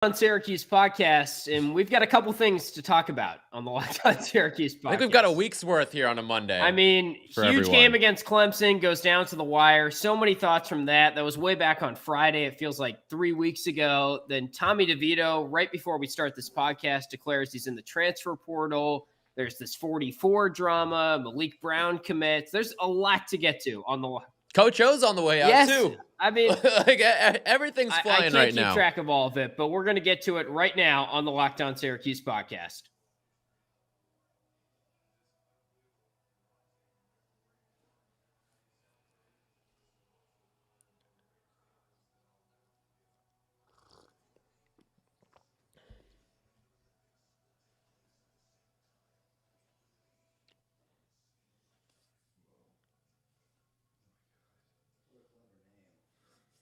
On Syracuse Podcast, and we've got a couple things to talk about on the Locked On Syracuse Podcast. I think we've got a week's worth here on a Monday. I mean, huge game against Clemson, goes down to the wire. So many thoughts from that. That was way back on Friday. It feels like 3 weeks ago. Then Tommy DeVito, right before we start this podcast, declares he's in the transfer portal. There's this 44 drama. Malik Brown commits. There's a lot to get to on the Coach O's on the way out, too. I mean, like, everything's flying right now. I can't keep track of all of it, but we're going to get to it right now on the Locked On Syracuse podcast.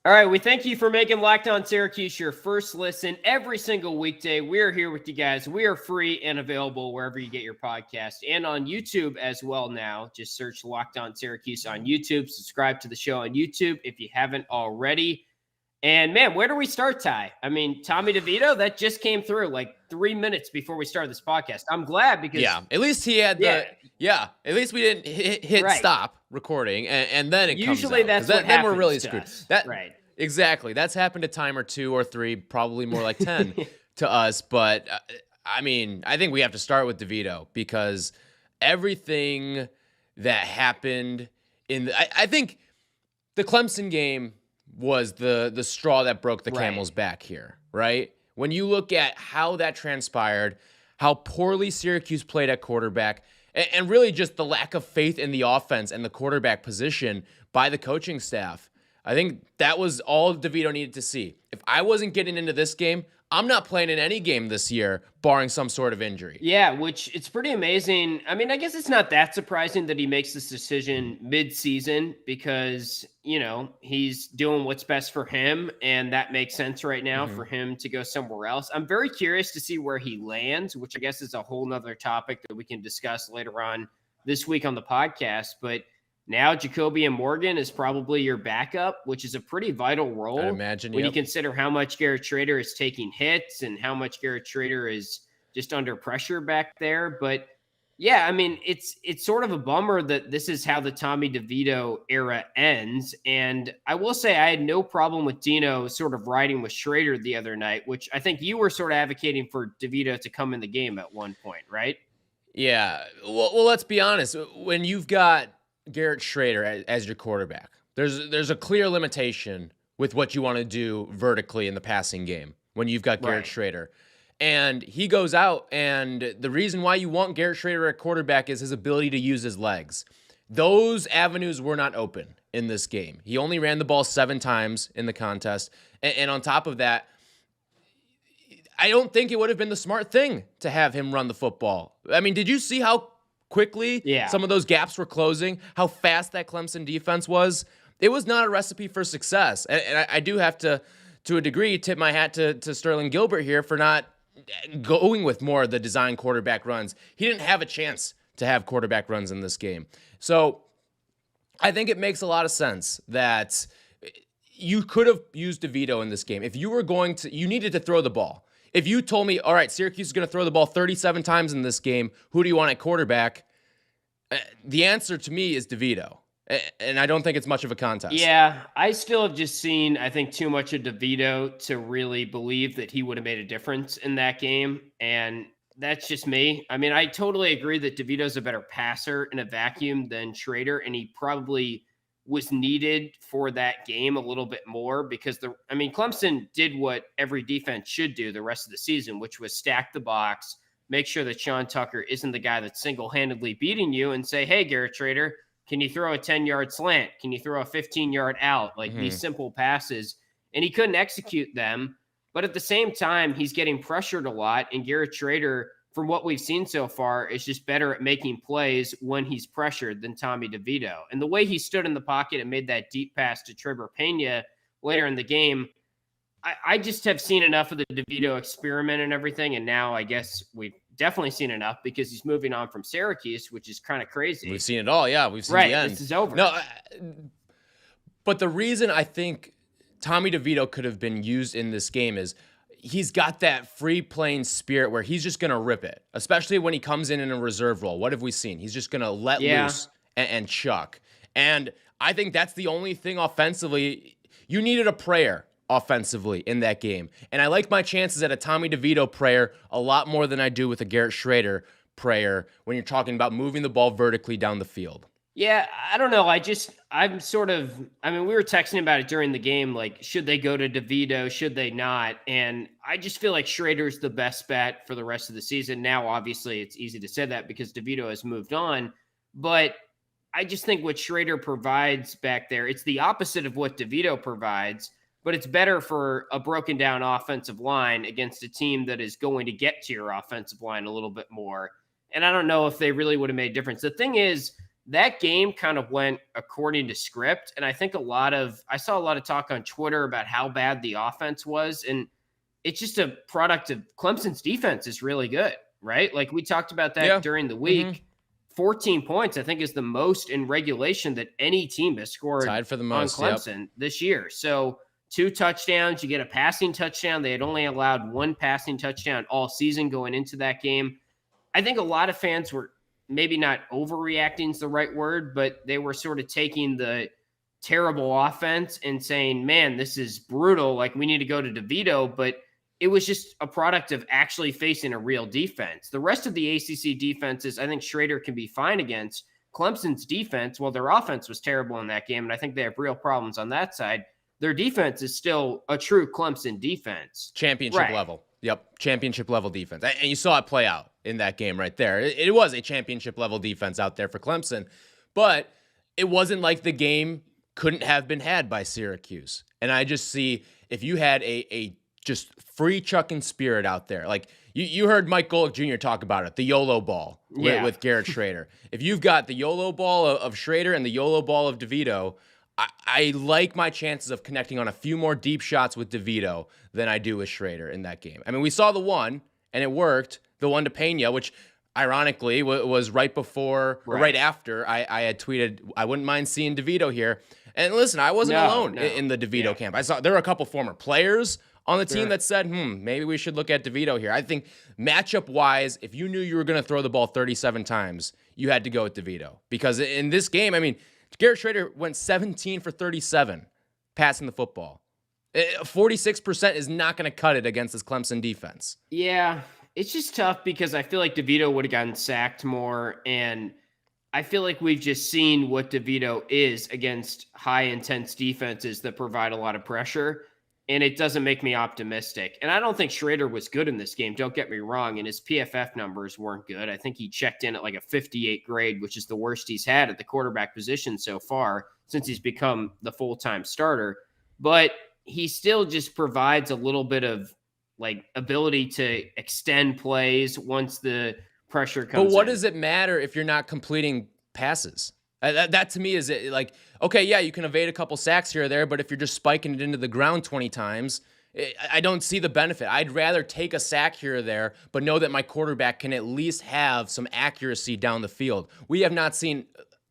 All right, we thank you for making Locked On Syracuse your first listen every single weekday. We are here with you guys. We are free and available wherever you get your podcast and on YouTube as well now. Just search Locked On Syracuse on YouTube. Subscribe to the show on YouTube if you haven't already. And, man, where do we start, Ty? I mean, Tommy DeVito, that just came through like 3 minutes before we started this podcast. I'm glad because... Yeah, at least he had at least we didn't hit stop recording, and then it usually comes out. That's what happens. Then we're really screwed. Right. Exactly. That's happened a time or 2 or 3, probably more like 10 to us. But, I mean, I think we have to start with DeVito because everything that happened I think the Clemson game was the straw that broke the camel's back here, right? When you look at how that transpired, how poorly Syracuse played at quarterback, and really just the lack of faith in the offense and the quarterback position by the coaching staff, I think that was all DeVito needed to see. If I wasn't getting into this game, I'm not playing in any game this year, barring some sort of injury. Yeah, which it's pretty amazing. I mean, I guess it's not that surprising that he makes this decision mid-season because, you know, he's doing what's best for him, and that makes sense right now for him to go somewhere else. I'm very curious to see where he lands, which I guess is a whole nother topic that we can discuss later on this week on the podcast. But now Jacoby and Morgan is probably your backup, which is a pretty vital role. I imagine, when you consider how much Garrett Schrader is taking hits and how much Garrett Schrader is just under pressure back there. But yeah, I mean, it's sort of a bummer that this is how the Tommy DeVito era ends. And I will say I had no problem with Dino sort of riding with Schrader the other night, which I think you were sort of advocating for DeVito to come in the game at one point, right? Yeah. Well, let's be honest. When you've got Garrett Schrader as your quarterback, there's a clear limitation with what you want to do vertically in the passing game when you've got Garrett Schrader. And he goes out, and the reason why you want Garrett Schrader at quarterback is his ability to use his legs. Those avenues were not open in this game. He only ran the ball 7 times in the contest. And on top of that, I don't think it would have been the smart thing to have him run the football. I mean, did you see how quickly some of those gaps were closing, how fast that Clemson defense was? It was not a recipe for success. And I do have to a degree, tip my hat to Sterling Gilbert here for not going with more of the design quarterback runs. He didn't have a chance to have quarterback runs in this game. So I think it makes a lot of sense that you could have used DeVito in this game. If you were going to, you needed to throw the ball. If you told me, all right, Syracuse is going to throw the ball 37 times in this game, who do you want at quarterback? The answer to me is DeVito. And I don't think it's much of a contest. Yeah, I still have just seen, I think, too much of DeVito to really believe that he would have made a difference in that game. And that's just me. I mean, I totally agree that DeVito's a better passer in a vacuum than Schrader, and he probably was needed for that game a little bit more because Clemson did what every defense should do the rest of the season, which was stack the box, make sure that Sean Tucker isn't the guy that's single-handedly beating you, and say, hey, Garrett Schrader, can you throw a 10-yard slant? Can you throw a 15-yard out? Like these simple passes. And he couldn't execute them. But at the same time, he's getting pressured a lot. And Garrett Schrader, from what we've seen so far, is just better at making plays when he's pressured than Tommy DeVito. And the way he stood in the pocket and made that deep pass to Trevor Pena later in the game, I just have seen enough of the DeVito experiment and everything. And now I guess we've definitely seen enough because he's moving on from Syracuse, which is kind of crazy. We've seen it all. Yeah, we've seen the end. This is over. No, but the reason I think Tommy DeVito could have been used in this game is he's got that free playing spirit where he's just going to rip it, especially when he comes in a reserve role. What have we seen? He's just going to let loose and chuck. And I think that's the only thing offensively. You needed a prayer offensively in that game. And I like my chances at a Tommy DeVito prayer a lot more than I do with a Garrett Schrader prayer when you're talking about moving the ball vertically down the field. Yeah, I don't know. we were texting about it during the game. Like, should they go to DeVito? Should they not? And I just feel like Schrader's the best bet for the rest of the season. Now, obviously, it's easy to say that because DeVito has moved on. But I just think what Schrader provides back there, it's the opposite of what DeVito provides, but it's better for a broken down offensive line against a team that is going to get to your offensive line a little bit more. And I don't know if they really would have made a difference. The thing is, that game kind of went according to script. And I think I saw a lot of talk on Twitter about how bad the offense was. And it's just a product of Clemson's defense is really good, right? Like we talked about that during the week. Mm-hmm. 14 points, I think, is the most in regulation that any team has scored tied for the most, on Clemson this year. So 2 touchdowns, you get a passing touchdown. They had only allowed 1 passing touchdown all season going into that game. I think a lot of fans were maybe not overreacting is the right word, but they were sort of taking the terrible offense and saying, man, this is brutal. Like, we need to go to DeVito. But it was just a product of actually facing a real defense. The rest of the ACC defenses, I think Schrader can be fine against. Clemson's defense, well, their offense was terrible in that game, and I think they have real problems on that side. Their defense is still a true Clemson defense. Championship level. Yep, championship level defense. And you saw it play out in that game right there. It was a championship level defense out there for Clemson, but it wasn't like the game couldn't have been had by Syracuse. And I just see if you had a just free chucking spirit out there, like you heard Mike Golick Jr. talk about it, the YOLO ball with Garrett Schrader. If you've got the YOLO ball of Schrader and the YOLO ball of DeVito, I like my chances of connecting on a few more deep shots with DeVito than I do with Schrader in that game. I mean, we saw the one, and it worked, the one to Pena, which ironically was right before or right after I had tweeted, I wouldn't mind seeing DeVito here. And listen, I wasn't alone in the DeVito camp. I saw there were a couple former players on the team that said, maybe we should look at DeVito here. I think matchup-wise, if you knew you were going to throw the ball 37 times, you had to go with DeVito. Because in this game, I mean, Garrett Schrader went 17 for 37 passing the football. 46% is not going to cut it against this Clemson defense. Yeah, it's just tough because I feel like DeVito would have gotten sacked more, and I feel like we've just seen what DeVito is against high-intense defenses that provide a lot of pressure, and it doesn't make me optimistic. And I don't think Schrader was good in this game, don't get me wrong, and his PFF numbers weren't good. I think he checked in at like a 58 grade, which is the worst he's had at the quarterback position so far since he's become the full-time starter. But he still just provides a little bit of like ability to extend plays once the pressure comes in. But what does it matter if you're not completing passes? That to me is it, like, okay, yeah, you can evade a couple sacks here or there, but if you're just spiking it into the ground 20 times, I don't see the benefit. I'd rather take a sack here or there, but know that my quarterback can at least have some accuracy down the field. We have not seen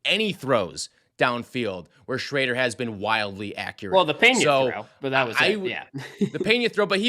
any throws downfield where Schrader has been wildly accurate. Well, the Pena throw, but that was it. The Pena throw, but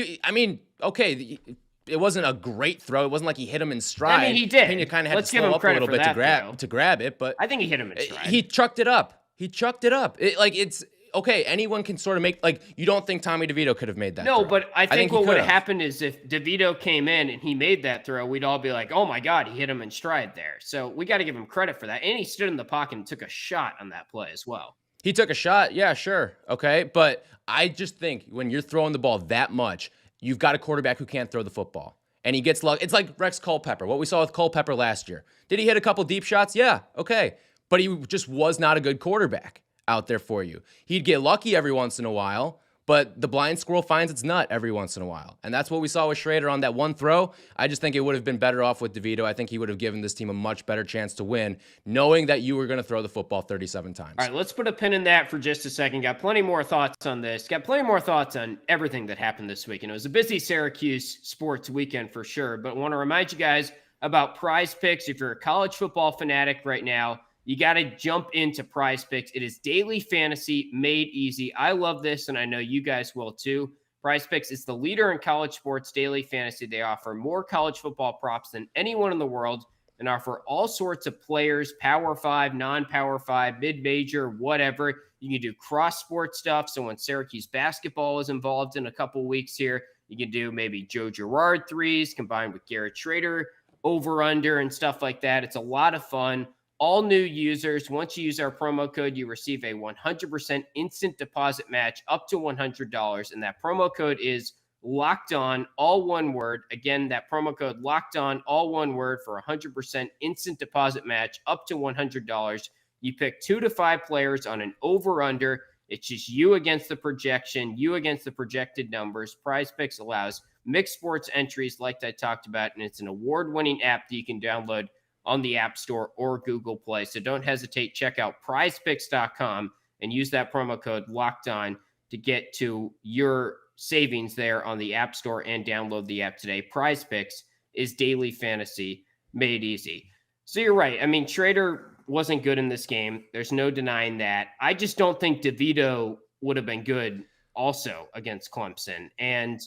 okay, it wasn't a great throw. It wasn't like he hit him in stride. I mean, he did. Pena kind of had to slow up a little bit to grab it, but I think he hit him in stride. He chucked it up. It's okay. Anyone can sort of make, like, you don't think Tommy DeVito could have made that throw. But I think what would have happened is if DeVito came in and he made that throw, we'd all be like, oh my God, he hit him in stride there. So we got to give him credit for that. And he stood in the pocket and took a shot on that play as well. He took a shot. Yeah, sure. Okay. But I just think when you're throwing the ball that much, you've got a quarterback who can't throw the football. And he gets lucky. It's like Rex Culpepper, what we saw with Culpepper last year. Did he hit a couple deep shots? Yeah, okay. But he just was not a good quarterback out there for you. He'd get lucky every once in a while, but the blind squirrel finds its nut every once in a while. And that's what we saw with Schrader on that one throw. I just think it would have been better off with DeVito. I think he would have given this team a much better chance to win, knowing that you were going to throw the football 37 times. All right, let's put a pin in that for just a second. Got plenty more thoughts on this. Got plenty more thoughts on everything that happened this week. And it was a busy Syracuse sports weekend for sure. But I want to remind you guys about Prize Picks. If you're a college football fanatic right now, you got to jump into Prize Picks. It is daily fantasy made easy. I love this, and I know you guys will too. PrizePicks is the leader in college sports daily fantasy. They offer more college football props than anyone in the world and offer all sorts of players, Power 5, non-Power 5, mid-major, whatever. You can do cross-sport stuff. So when Syracuse basketball is involved in a couple weeks here, you can do maybe Joe Girard threes combined with Garrett Schrader over-under and stuff like that. It's a lot of fun. All new users, once you use our promo code, you receive a 100% instant deposit match up to $100. And that promo code is Locked On, all one word. Again, that promo code Locked On, all one word for 100% instant deposit match up to $100. You pick 2 to 5 players on an over-under. It's just you against the projection, you against the projected numbers. PrizePicks allows mixed sports entries like I talked about, and it's an award-winning app that you can download on the App Store or Google Play. So don't hesitate. Check out prizepicks.com and use that promo code Locked On to get to your savings there on the App Store and download the app today. PrizePicks is daily fantasy made easy. So you're right. I mean, Schrader wasn't good in this game. There's no denying that. I just don't think DeVito would have been good also against Clemson. And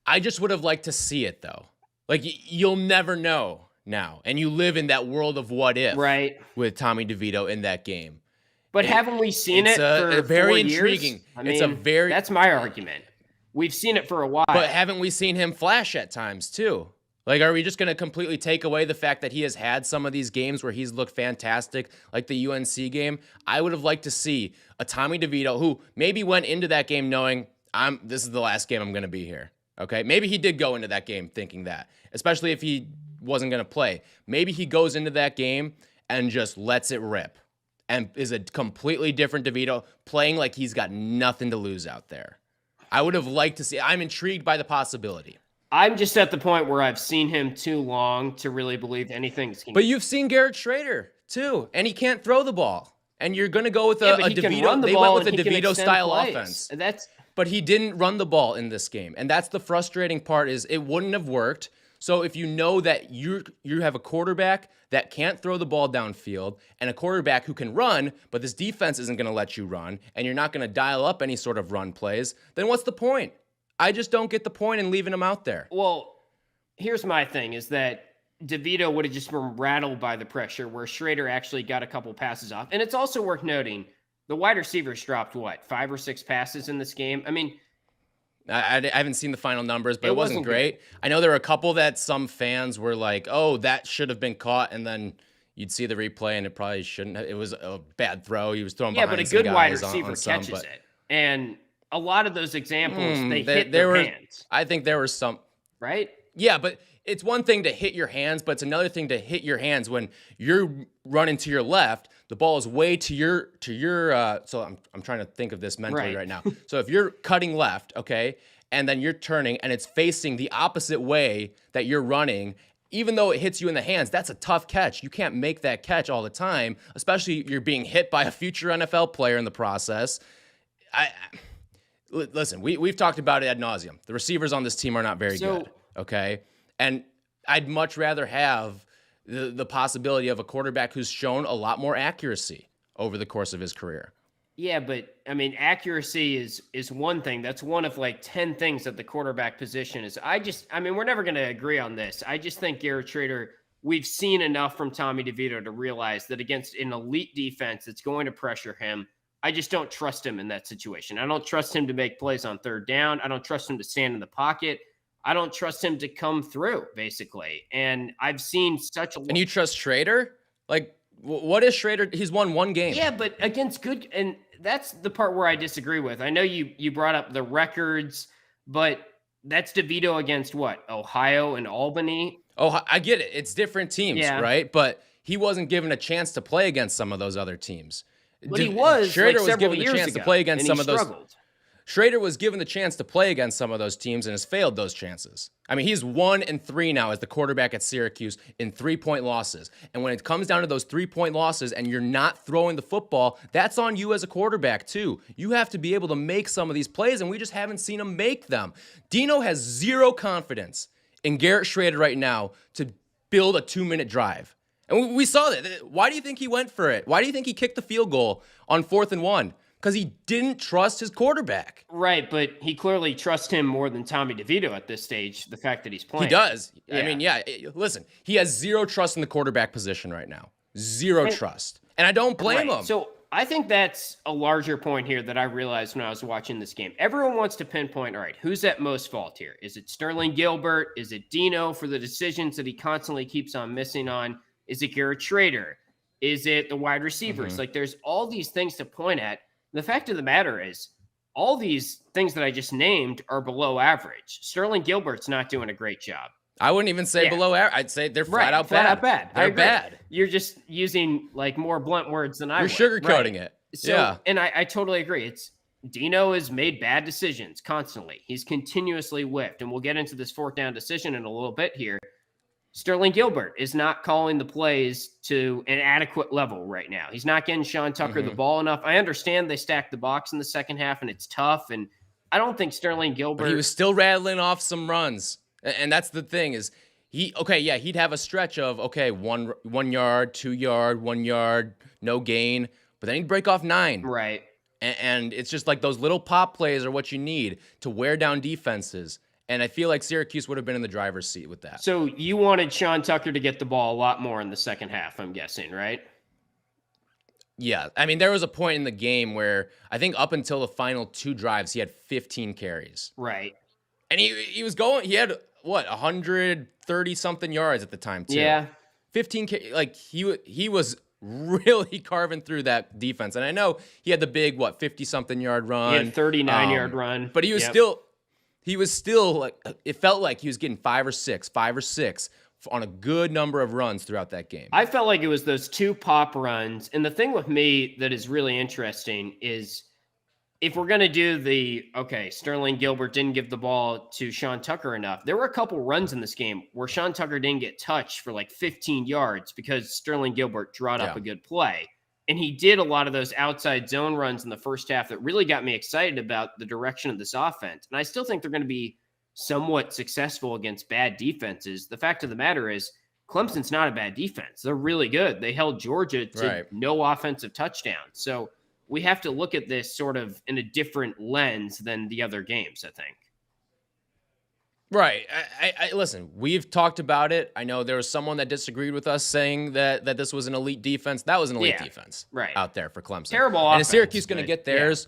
I just would have liked to see it, though. Like, you'll never know now. And you live in that world of what if, right, with Tommy DeVito in that game. But haven't we seen it for very 4 intriguing. years? I mean, that's my argument. We've seen it for a while. But haven't we seen him flash at times, too? Like, are we just going to completely take away the fact that he has had some of these games where he's looked fantastic, like the UNC game? I would have liked to see a Tommy DeVito who maybe went into that game knowing, this is the last game I'm going to be here. Okay? Maybe he did go into that game thinking that, especially if he wasn't going to play. Maybe he goes into that game and just lets it rip and is a completely different DeVito playing like he's got nothing to lose out there. I would have liked to see. I'm intrigued by the possibility. I'm just at the point where I've seen him too long to really believe anything's going to. But you've seen Garrett Schrader too, and he can't throw the ball. And you're going to go with a DeVito. They went with a DeVito style offense. But he didn't run the ball in this game, and that's the frustrating part. Is it wouldn't have worked. So if you know that you have a quarterback that can't throw the ball downfield and a quarterback who can run, but this defense isn't going to let you run, and you're not going to dial up any sort of run plays, then what's the point? I just don't get the point in leaving him out there. Well, here's my thing is that DeVito would have just been rattled by the pressure where Schrader actually got a couple passes off. And it's also worth noting the wide receivers dropped, 5 or 6 passes in this game? I mean, I haven't seen the final numbers, but it wasn't great. Good. I know there were a couple that some fans were like, oh, that should have been caught. And then you'd see the replay and it probably shouldn't have. It was a bad throw. He was throwing behind some guys. Yeah, but a good wide receiver catches it. And a lot of those examples, they hit their hands. I think there were some. Right? Yeah, but it's one thing to hit your hands, but it's another thing to hit your hands when you're running to your left. The ball is way to your. So I'm trying to think of this mentally right now. So if you're cutting left, okay, and then you're turning and it's facing the opposite way that you're running, even though it hits you in the hands, that's a tough catch. You can't make that catch all the time, especially if you're being hit by a future NFL player in the process. Listen, we've talked about it ad nauseum. The receivers on this team are not very good, okay? And I'd much rather have the possibility of a quarterback who's shown a lot more accuracy over the course of his career. Yeah, but, I mean, accuracy is one thing. That's one of, 10 things at the quarterback position is. We're never going to agree on this. I just think Garrett Schrader, we've seen enough from Tommy DeVito to realize that against an elite defense that's going to pressure him, I just don't trust him in that situation. I don't trust him to make plays on third down. I don't trust him to stand in the pocket. I don't trust him to come through, basically. And I've seen such a... And you trust Schrader? What is Schrader? He's won one game. Yeah, but against good... And that's the part where I disagree with. I know you brought up the records, but that's DeVito against what? Ohio and Albany? Oh, I get it. It's different teams, right? But he wasn't given a chance to play against some of those other teams. But he was. Schrader was given the chance to play against some of those. Schrader was given the chance to play against some of those teams and has failed those chances. I mean, he's 1-3 now as the quarterback at Syracuse in 3-point losses. And when it comes down to those 3-point losses and you're not throwing the football, that's on you as a quarterback too. You have to be able to make some of these plays, and we just haven't seen him make them. Dino has zero confidence in Garrett Schrader right now to build a 2-minute drive. And we saw that. Why do you think he went for it? Why do you think he kicked the field goal on 4th and 1? because he didn't trust his quarterback. Right, but he clearly trusts him more than Tommy DeVito at this stage, the fact that he's playing. He does. Yeah. I mean, listen, he has zero trust in the quarterback position right now. Zero trust. And I don't blame him. So I think that's a larger point here that I realized when I was watching this game. Everyone wants to pinpoint, all right, who's at most fault here? Is it Sterling Gilbert? Is it Dino for the decisions that he constantly keeps on missing on? Is it Garrett Schrader? Is it the wide receivers? Like, there's all these things to point at. The fact of the matter is, all these things that I just named are below average. Sterling Gilbert's not doing a great job. I wouldn't even say below average. I'd say they're flat out bad. They're bad. You're just using like more blunt words than I would. You're sugarcoating it. So, and I totally agree. It's Dino has made bad decisions constantly. He's continuously whiffed, and we'll get into this fourth down decision in a little bit here. Sterling Gilbert is not calling the plays to an adequate level right now. He's not getting Sean Tucker the ball enough. I understand they stacked the box in the second half, and it's tough, and I don't think Sterling Gilbert... But he was still rattling off some runs, and that's the thing is, he'd have a stretch of, 1 yard, 2 yard, 1 yard, no gain, but then he'd break off 9. Right. And it's just like those little pop plays are what you need to wear down defenses. And I feel like Syracuse would have been in the driver's seat with that. So you wanted Sean Tucker to get the ball a lot more in the second half, I'm guessing, right? Yeah. I mean, there was a point in the game where I think up until the final 2 drives, he had 15 carries. Right. And he was going, he had, 130-something yards at the time, too. Yeah. 15, like, he was really carving through that defense. And I know he had the big, 50-something yard run. He had a 39-yard run. But he was still like, it felt like he was getting 5 or 6 on a good number of runs throughout that game. I felt like it was those 2 pop runs. And the thing with me that is really interesting is if we're going to do Sterling Gilbert didn't give the ball to Sean Tucker enough. There were a couple runs in this game where Sean Tucker didn't get touched for like 15 yards because Sterling Gilbert drawed up a good play. And he did a lot of those outside zone runs in the first half that really got me excited about the direction of this offense. And I still think they're going to be somewhat successful against bad defenses. The fact of the matter is Clemson's not a bad defense. They're really good. They held Georgia to no offensive touchdowns. So we have to look at this sort of in a different lens than the other games, I think. Right. I listen, we've talked about it. I know there was someone that disagreed with us saying that this was an elite defense. That was an elite defense out there for Clemson. Terrible offense. And is Syracuse going to get theirs?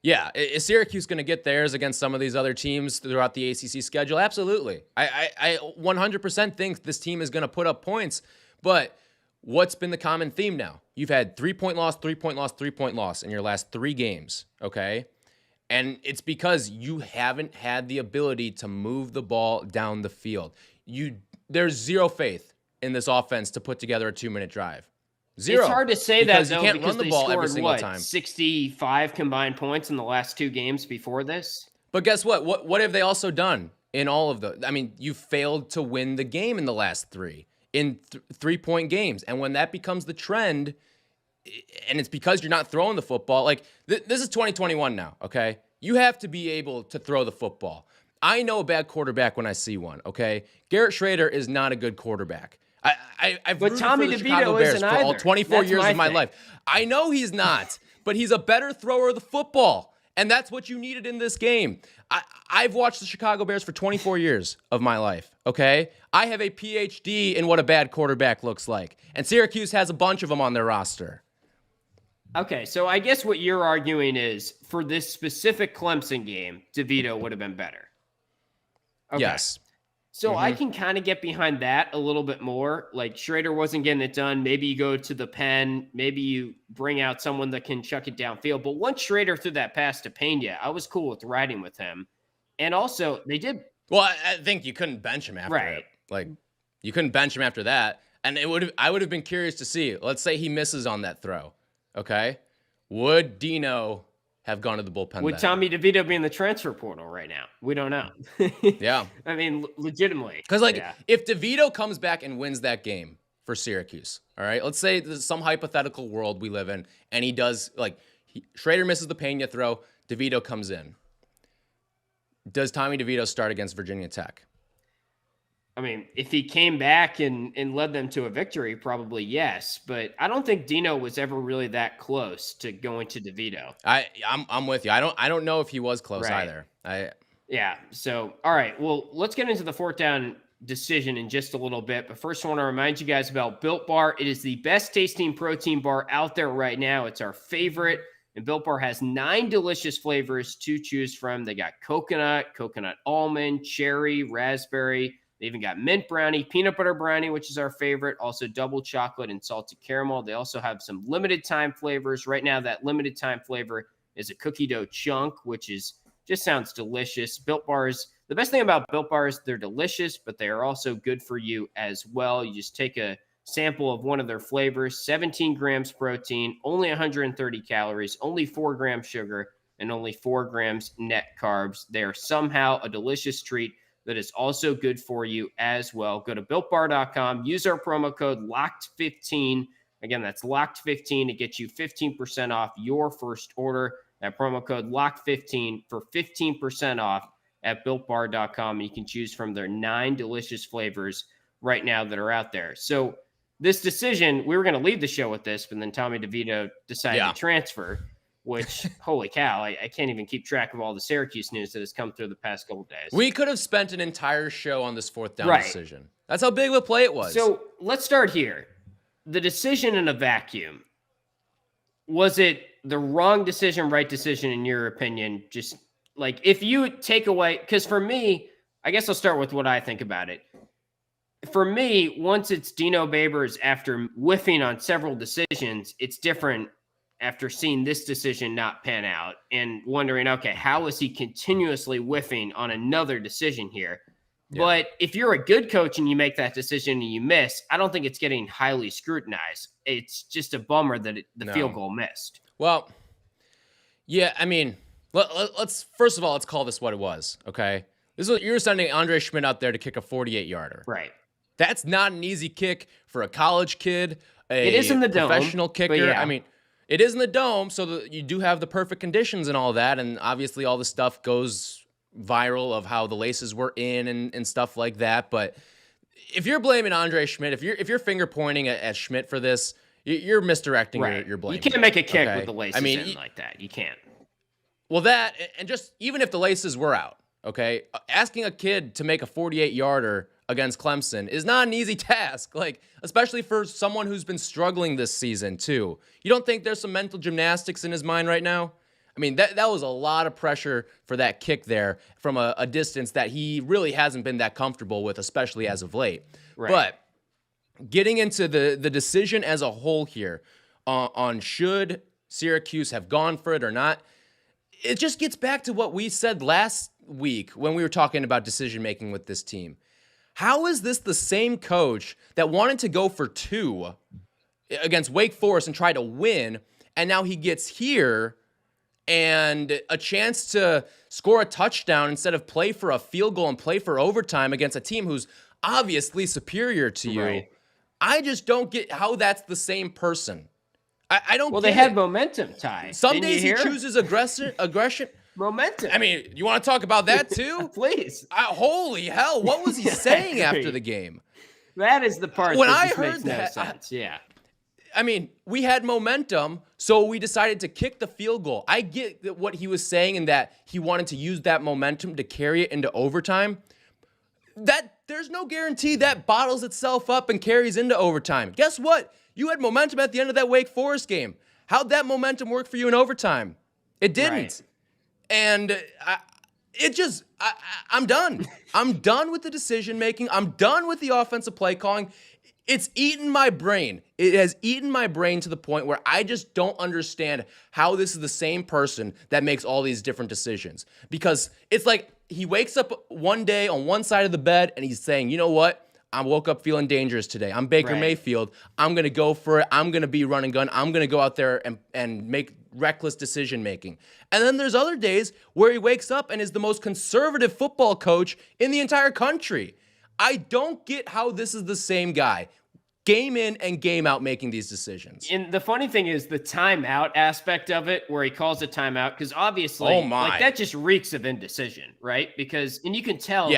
Yeah. Is Syracuse going to get theirs against some of these other teams throughout the ACC schedule? Absolutely. I 100% think this team is going to put up points, but what's been the common theme now? You've had 3-point loss, 3-point loss, 3-point loss in your last 3 games, okay? And it's because you haven't had the ability to move the ball down the field. There's zero faith in this offense to put together a 2-minute drive. Zero. It's hard to say that, though, you can't because run the ball every single scored, time. 65 combined points in the last 2 games before this? But guess what? What have they also done in all of the... I mean, you failed to win the game in the last 3 in 3-point games. And when that becomes the trend... And it's because you're not throwing the football. Like, this is 2021 now, okay? You have to be able to throw the football. I know a bad quarterback when I see one, okay? Garrett Schrader is not a good quarterback. I've rooted Tommy for the DeVito Chicago Bears for all 24 years of my life. I know he's not, but he's a better thrower of the football. And that's what you needed in this game. I've watched the Chicago Bears for 24 years of my life, okay? I have a PhD in what a bad quarterback looks like. And Syracuse has a bunch of them on their roster. Okay, so I guess what you're arguing is for this specific Clemson game, DeVito would have been better. Okay. Yes. So I can kind of get behind that a little bit more. Like Schrader wasn't getting it done. Maybe you go to the pen. Maybe you bring out someone that can chuck it downfield. But once Schrader threw that pass to Pena, I was cool with riding with him. And also, they did. Well, I think you couldn't bench him after it. Like, you couldn't bench him after that. And I would have been curious to see. Let's say he misses on that throw. Okay, would Dino have gone to the bullpen? Would Tommy DeVito be in the transfer portal right now? We don't know. Yeah. I mean, legitimately. Because, if DeVito comes back and wins that game for Syracuse, all right, let's say there's some hypothetical world we live in, and he does, Schrader misses the Pena throw, DeVito comes in. Does Tommy DeVito start against Virginia Tech? I mean, if he came back and led them to a victory, probably yes. But I don't think Dino was ever really that close to going to DeVito. I'm with you. I don't know if he was close Right. either. Yeah. So, all right. Well, let's get into the fourth down decision in just a little bit. But first, I want to remind you guys about Built Bar. It is the best tasting protein bar out there right now. It's our favorite. And Built Bar has 9 delicious flavors to choose from. They got coconut almond, cherry, raspberry. They even got mint brownie, peanut butter brownie, which is our favorite. Also double chocolate and salted caramel. They also have some limited time flavors. Right now, that limited time flavor is a cookie dough chunk, which is just sounds delicious. Built Bars, the best thing about Built Bars, they're delicious, but they are also good for you as well. You just take a sample of one of their flavors, 17 grams protein, only 130 calories, only 4 grams sugar, and only 4 grams net carbs. They are somehow a delicious treat that is also good for you as well. Go to BuiltBar.com, use our promo code LOCKED15. Again, that's LOCKED15 to get you 15% off your first order. That promo code LOCKED15 for 15% off at BuiltBar.com. You can choose from their 9 delicious flavors right now that are out there. So this decision, we were going to leave the show with this, but then Tommy DeVito decided to transfer, which, holy cow, I can't even keep track of all the Syracuse news that has come through the past couple days. We could have spent an entire show on this fourth down decision. That's how big of a play it was. So let's start here. The decision in a vacuum, was it the wrong decision, right decision, in your opinion? Just like if you take away, because for me, I guess I'll start with what I think about it. For me, once it's Dino Babers after whiffing on several decisions, it's different after seeing this decision not pan out and wondering, okay, how is he continuously whiffing on another decision here? Yeah. But if you're a good coach and you make that decision and you miss, I don't think it's getting highly scrutinized. It's just a bummer that the field goal missed. Well, yeah, I mean, let's first of all, let's call this what it was, okay? You're sending Andre Schmidt out there to kick a 48-yarder. Right. That's not an easy kick for a college kid, it is in the professional dome, kicker. Yeah. I mean, it is in the dome, so you do have the perfect conditions and all that, and obviously all the stuff goes viral of how the laces were in and stuff like that. But if you're blaming Andre Schmidt, if you're finger pointing at Schmidt for this, you're misdirecting your blame. You can't make a kick with the laces in like that. You can't. Well, that, and just even if the laces were out, okay, asking a kid to make a 48-yarder against Clemson is not an easy task, like, especially for someone who's been struggling this season, too. You don't think there's some mental gymnastics in his mind right now? I mean, that was a lot of pressure for that kick there from a distance that he really hasn't been that comfortable with, especially as of late. Right. But getting into the decision as a whole here on should Syracuse have gone for it or not, it just gets back to what we said last week when we were talking about decision-making with this team. How is this the same coach that wanted to go for 2 against Wake Forest and try to win, and now he gets here and a chance to score a touchdown instead of play for a field goal and play for overtime against a team who's obviously superior to you? Right. I just don't get how that's the same person. I don't. Well, they had momentum, Ty. Some days he chooses aggression. Momentum. I mean, you want to talk about that too? Please. Holy hell! What was he saying after the game? That is the part when that I just heard makes that, no sense. Yeah. I mean, we had momentum, so we decided to kick the field goal. I get what he was saying in that he wanted to use that momentum to carry it into overtime. That there's no guarantee that bottles itself up and carries into overtime. Guess what? You had momentum at the end of that Wake Forest game. How'd that momentum work for you in overtime? It didn't. Right. And I'm done. I'm done with the decision making. I'm done with the offensive play calling. It's eaten my brain. It has eaten my brain to the point where I just don't understand how this is the same person that makes all these different decisions. Because it's like he wakes up one day on one side of the bed and he's saying, you know what? I woke up feeling dangerous today. I'm Baker Mayfield. I'm going to go for it. I'm going to be run and gun. I'm going to go out there and make reckless decision making. And then there's other days where he wakes up and is the most conservative football coach in the entire country. I don't get how this is the same guy, game in and game out, making these decisions. And the funny thing is the timeout aspect of it, where he calls a timeout, because obviously like that just reeks of indecision, right? Because, and you can tell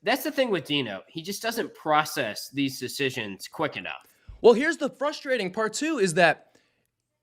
That's the thing with Dino. He just doesn't process these decisions quick enough. Well, here's the frustrating part too, is that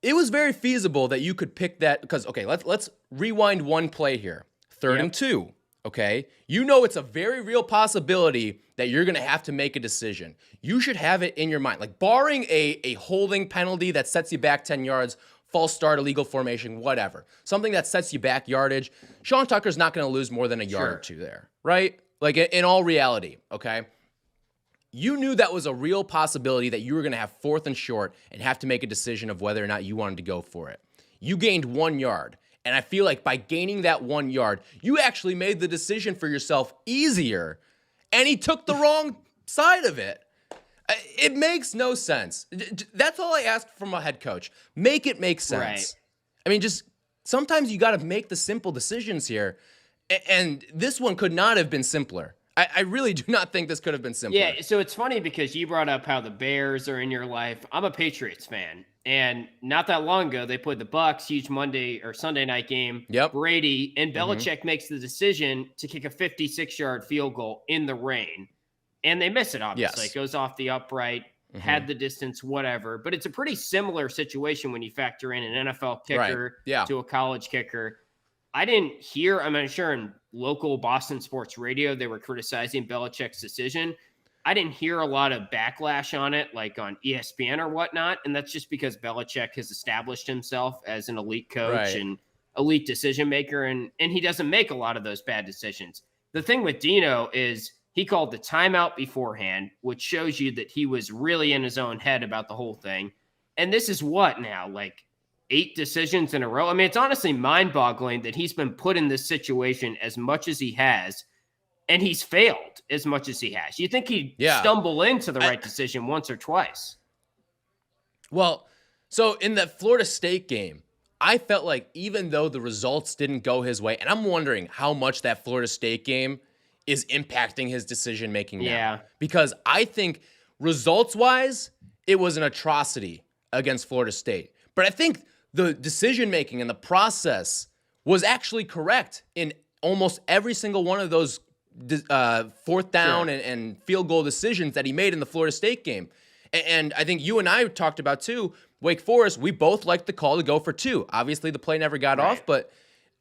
it was very feasible that you could pick that because, okay, let's rewind one play here. 3rd and 2, okay? You know it's a very real possibility that you're going to have to make a decision. You should have it in your mind. Like barring a holding penalty that sets you back 10 yards, false start, illegal formation, whatever. Something that sets you back yardage. Sean Tucker's not going to lose more than a yard or two there, right? Like in all reality, okay? You knew that was a real possibility that you were going to have 4th and short and have to make a decision of whether or not you wanted to go for it. You gained 1 yard. And I feel like by gaining that 1 yard, you actually made the decision for yourself easier. And he took the wrong side of it. It makes no sense. That's all I ask from a head coach. Make it make sense. Right. I mean, just sometimes you got to make the simple decisions here. And this one could not have been simpler. I really do not think this could have been simpler. Yeah, so it's funny because you brought up how the Bears are in your life. I'm a Patriots fan. And not that long ago, they played the Bucs, huge Monday or Sunday night game. Yep. Brady and Belichick makes the decision to kick a 56-yard field goal in the rain. And they miss it, obviously. Yes. It goes off the upright, had the distance, whatever. But it's a pretty similar situation when you factor in an NFL kicker to a college kicker. I didn't hear, I'm sure in local Boston sports radio, they were criticizing Belichick's decision. I didn't hear a lot of backlash on it, like on ESPN or whatnot. And that's just because Belichick has established himself as an elite coach and elite decision maker. And he doesn't make a lot of those bad decisions. The thing with Dino is he called the timeout beforehand, which shows you that he was really in his own head about the whole thing. And this is what now, like 8 decisions in a row? I mean, it's honestly mind-boggling that he's been put in this situation as much as he has, and he's failed as much as he has. You think he'd stumble into the right decision once or twice? Well, so in that Florida State game, I felt like even though the results didn't go his way, and I'm wondering how much that Florida State game is impacting his decision-making now. Yeah. Because I think results-wise, it was an atrocity against Florida State. But I think the decision-making and the process was actually correct in almost every single one of those 4th down and field goal decisions that he made in the Florida State game. And I think you and I talked about, too, Wake Forest, we both liked the call to go for 2. Obviously, the play never got off, but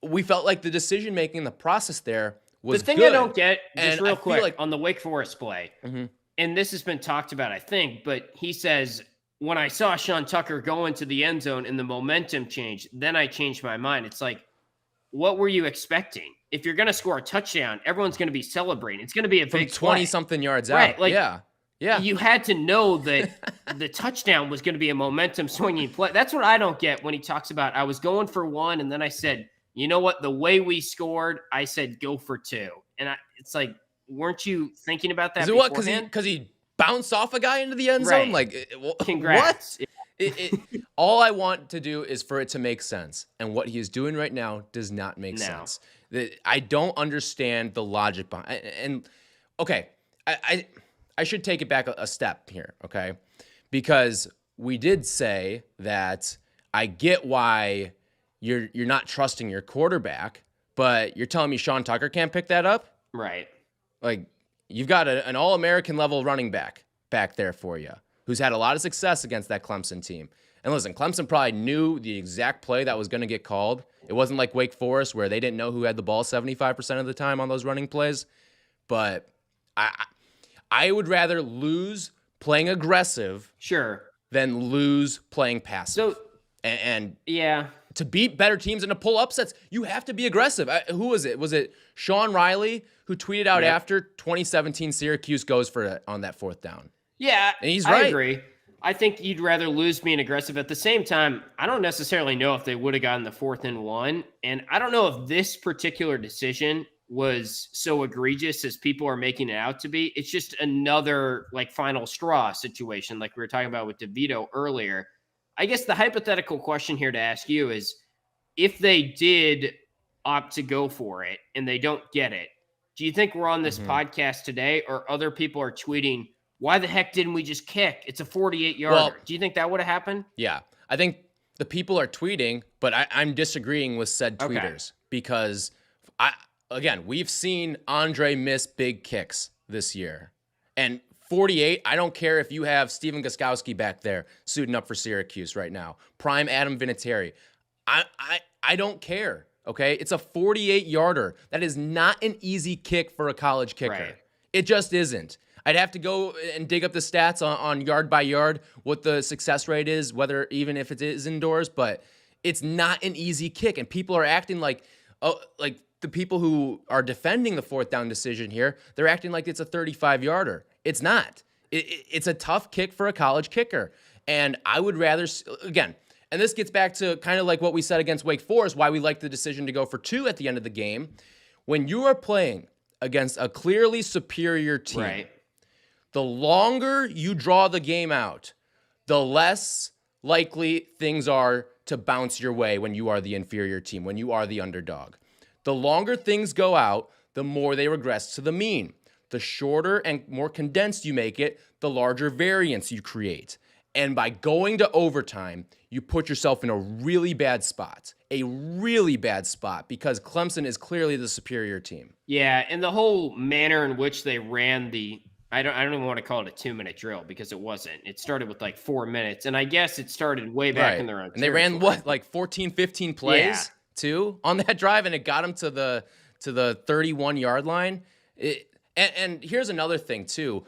we felt like the decision-making and the process there was the thing good. I don't get, just real quick, like, on the Wake Forest play, and this has been talked about, I think, but he says, when I saw Sean Tucker go into the end zone and the momentum changed, then I changed my mind. It's like, what were you expecting? If you're going to score a touchdown, everyone's going to be celebrating. It's going to be a big 20-something yards out. Right. Like, yeah. You had to know that the touchdown was going to be a momentum swinging play. That's what I don't get when he talks about, I was going for 1, and then I said, you know what? The way we scored, I said, go for 2. And it's like, weren't you thinking about that? Is it what? Because he bounced off a guy into the end zone? Like, congrats. What? All I want to do is for it to make sense. And what he is doing right now does not make sense. I don't understand the logic behind it. And, okay, I should take it back a step here, okay? Because we did say that I get why you're not trusting your quarterback, but you're telling me Sean Tucker can't pick that up? Right. Like, you've got an all-American level running back there for you who's had a lot of success against that Clemson team. And listen, Clemson probably knew the exact play that was going to get called. It wasn't like Wake Forest where they didn't know who had the ball 75% of the time on those running plays. But I would rather lose playing aggressive than lose playing passive. So, and to beat better teams and to pull upsets, you have to be aggressive. Who was it? Was it Sean Riley who tweeted out after 2017 Syracuse goes for it on that 4th down? Yeah, and he's right. I agree. I think you'd rather lose being aggressive. At the same time, I don't necessarily know if they would have gotten the 4th and 1. And I don't know if this particular decision was so egregious as people are making it out to be. It's just another like final straw situation like we were talking about with DeVito earlier. I guess the hypothetical question here to ask you is, if they did opt to go for it and they don't get it, do you think we're on this podcast today or other people are tweeting, why the heck didn't we just kick? It's a 48-yarder. Well, do you think that would have happened? Yeah. I think the people are tweeting, but I'm disagreeing with said tweeters because, again, we've seen Andre miss big kicks this year. And 48, I don't care if you have Steven Gostkowski back there suiting up for Syracuse right now. Prime Adam Vinatieri. I don't care, okay? It's a 48-yarder. That is not an easy kick for a college kicker. Right. It just isn't. I'd have to go and dig up the stats on yard by yard, what the success rate is, whether even if it is indoors, but it's not an easy kick. And people are acting like the people who are defending the fourth down decision here, they're acting like it's a 35-yarder. It's not. It's a tough kick for a college kicker. And I would rather, again, and this gets back to kind of like what we said against Wake Forest, why we like the decision to go for 2 at the end of the game. When you are playing against a clearly superior team, Right. the longer you draw the game out, the less likely things are to bounce your way when you are the inferior team, when you are the underdog. The longer things go out, the more they regress to the mean. The shorter and more condensed you make it, the larger variance you create. And by going to overtime, you put yourself in a really bad spot. Because Clemson is clearly the superior team. Yeah, and the whole manner in which they ran I don't even want to call it a 2-minute drill because it wasn't. It started with like 4 minutes, and I guess it started way back in their own. And they ran what, like 14, 15 plays too on that drive, and it got them to the 31-yard line. And here's another thing too.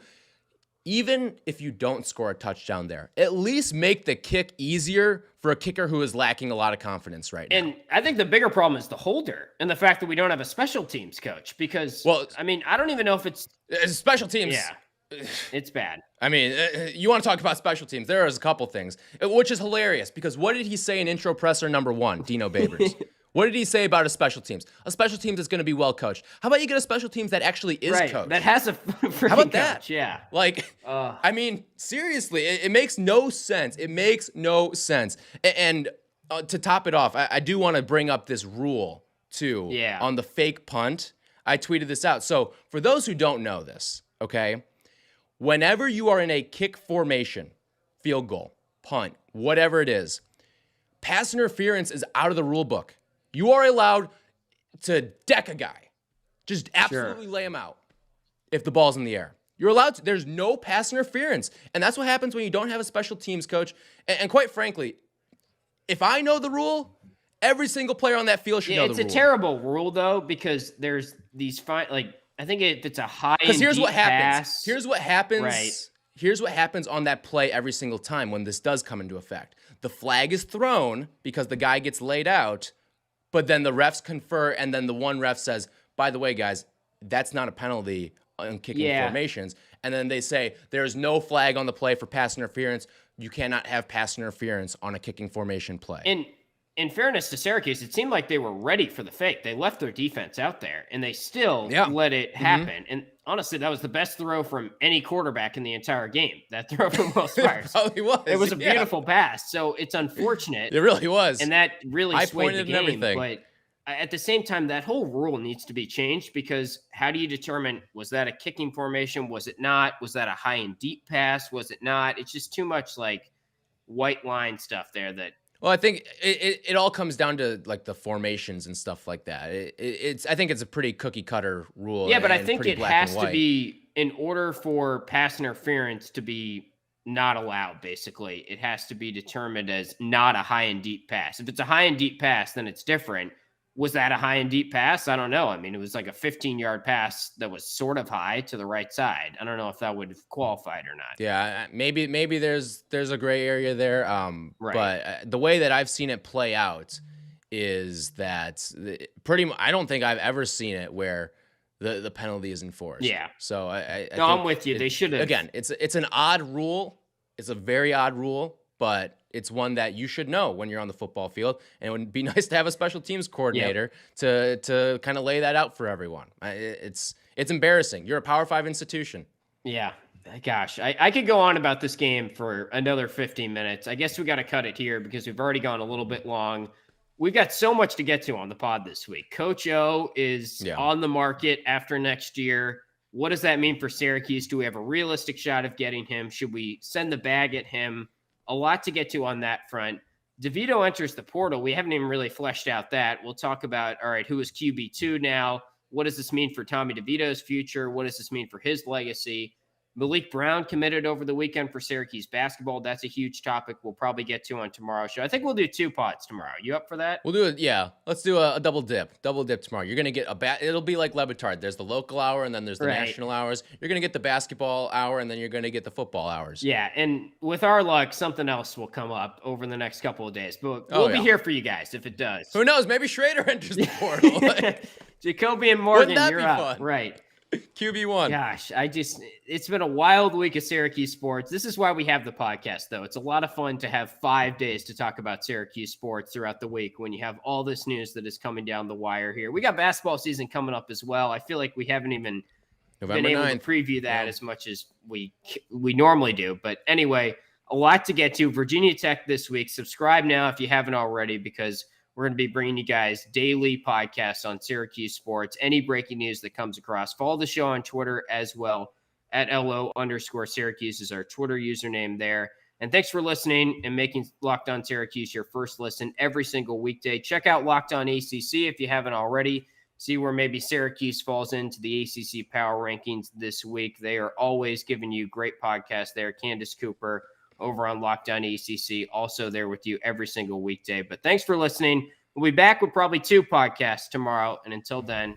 Even if you don't score a touchdown there, at least make the kick easier for a kicker who is lacking a lot of confidence right now. And I think the bigger problem is the holder and the fact that we don't have a special teams coach because, I mean, I don't even know if it's special teams. Yeah, it's bad. I mean, you want to talk about special teams. There is a couple things, which is hilarious because what did he say in intro presser number 1, Dino Babers? What did he say about a special teams? A special teams is going to be well coached. How about you get a special teams that actually is coached? That has a freaking How about coach? that? Yeah. Like, I mean, seriously, it makes no sense. It makes no sense. And to top it off, I do want to bring up this rule, too, on the fake punt. I tweeted this out. So for those who don't know this, okay, whenever you are in a kick formation, field goal, punt, whatever it is, pass interference is out of the rule book. You are allowed to deck a guy. Just absolutely lay him out if the ball's in the air. You're allowed to. There's no pass interference. And that's what happens when you don't have a special teams coach. And quite frankly, if I know the rule, every single player on that field should know the rule. It's a terrible rule, though, because there's these I think if it's a high and here's deep what happens. pass. Here's what happens. Right. Here's what happens on that play every single time when this does come into effect. The flag is thrown because the guy gets laid out, but then the refs confer, and then the one ref says, by the way, guys, that's not a penalty on kicking formations. And then they say, there's no flag on the play for pass interference. You cannot have pass interference on a kicking formation play. And in fairness to Syracuse, it seemed like they were ready for the fake. They left their defense out there, and they still let it happen. And honestly, that was the best throw from any quarterback in the entire game. That throw from Will Spires. It was. It was a beautiful pass. So it's unfortunate. It really was. And that really swayed the game. Everything. But at the same time, that whole rule needs to be changed because how do you determine, was that a kicking formation? Was it not? Was that a high and deep pass? Was it not? It's just too much like white line stuff there that. Well, I think it all comes down to like the formations and stuff like that. I think it's a pretty cookie cutter rule. Yeah, but I think it has to be, in order for pass interference to be not allowed, basically, it has to be determined as not a high and deep pass. If it's a high and deep pass, then it's different. Was that a high and deep pass? I don't know. I mean, it was like a 15-yard pass that was sort of high to the right side. I don't know if that would have qualified or not. Yeah, maybe there's a gray area there. Right. But the way that I've seen it play out is that I don't think I've ever seen it where the penalty is enforced. Yeah. So I'm with you. They should have. Again, it's an odd rule. It's a very odd rule, but it's one that you should know when you're on the football field, and it would be nice to have a special teams coordinator to kind of lay that out for everyone. It's embarrassing. You're a Power 5 institution. Yeah. Gosh, I could go on about this game for another 15 minutes. I guess we got to cut it here because we've already gone a little bit long. We've got so much to get to on the pod this week. Coach O is on the market after next year. What does that mean for Syracuse? Do we have a realistic shot of getting him? Should we send the bag at him? A lot to get to on that front. DeVito enters the portal. We haven't even really fleshed out that. We'll talk about, all right, who is QB2 now? What does this mean for Tommy DeVito's future? What does this mean for his legacy? Malik Brown committed over the weekend for Syracuse basketball. That's a huge topic we'll probably get to on tomorrow's show. I think we'll do 2 pods tomorrow. You up for that? We'll do it. Yeah. Let's do a double dip tomorrow. You're going to get it'll be like Le Batard. There's the local hour and then there's the national hours. You're going to get the basketball hour and then you're going to get the football hours. Yeah. And with our luck, something else will come up over the next couple of days, but we'll be here for you guys if it does. Who knows? Maybe Schrader enters the portal. Jacoby and Morgan, Wouldn't that you're be up. fun? Right. QB1. Gosh, it's been a wild week of Syracuse sports. This is why we have the podcast, though. It's a lot of fun to have 5 days to talk about Syracuse sports throughout the week when you have all this news that is coming down the wire here. We got basketball season coming up as well. I feel like we haven't even been able to preview that as much as we normally do. But anyway, a lot to get to. Virginia Tech this week. Subscribe now if you haven't already, because we're going to be bringing you guys daily podcasts on Syracuse sports, any breaking news that comes across. Follow the show on Twitter as well. At @LO_Syracuse is our Twitter username there. And thanks for listening and making Locked On Syracuse your first listen every single weekday. Check out Locked On ACC if you haven't already. See where maybe Syracuse falls into the ACC power rankings this week. They are always giving you great podcasts there. Candace Cooper over on Locked On ACC, also there with you every single weekday. But thanks for listening. We'll be back with probably 2 podcasts tomorrow. And until then,